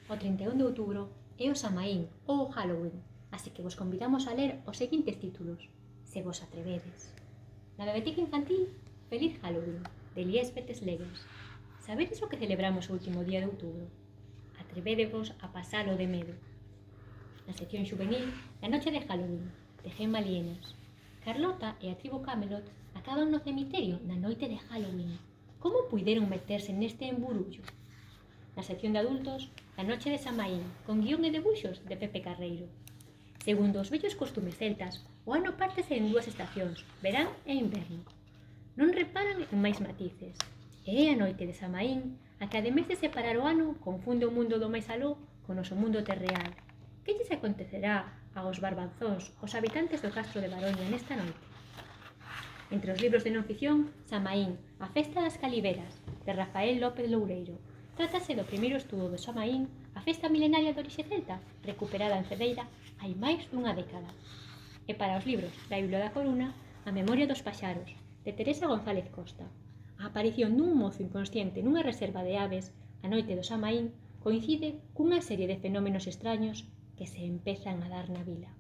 O 31 de outubro é o Samaín ou o Halloween, así que vos convidamos a ler os seguintes títulos, se vos atrevedes. Na Bebetica Infantil, Feliz Halloween, de Liesbeth Sleggers. Sabedes o que celebramos o último día de outubro? Atrevédevos a pasalo de medo. Na sección xuvenil, La noche de Halloween, de Gemma Lienas. Carlota e a tribo Camelot acaban no cemiterio na noite de Halloween. Como puideron meterse neste emburullo? Na sección de adultos, La noche de Samaín, con guión e debuxos de Pepe Carreiro. Segundo os vellos costumes celtas, o ano pártese en dúas estacións, verán e inverno. Non reparan en máis matices. E é a noite de Samaín, a que ademais de separar o ano, confunde o mundo do máis aló con o noso mundo terreal. Que lles acontecerá aos barbanzóns, os habitantes do castro de Baroña nesta noite? Entre os libros de non ficción, Samaín, a festa das caliveras, de Rafael López Loureiro. Trátase do primeiro estudo de Samaín, a festa milenaria de orixe celta, recuperada en Cedeira hai máis dunha década. E para os libros da Biblia da Coruna, A memoria dos paxaros, de Teresa González Costa. A aparición dun mozo inconsciente nunha reserva de aves a noite do Samaín coincide cunha serie de fenómenos extraños que se empezan a dar na vila.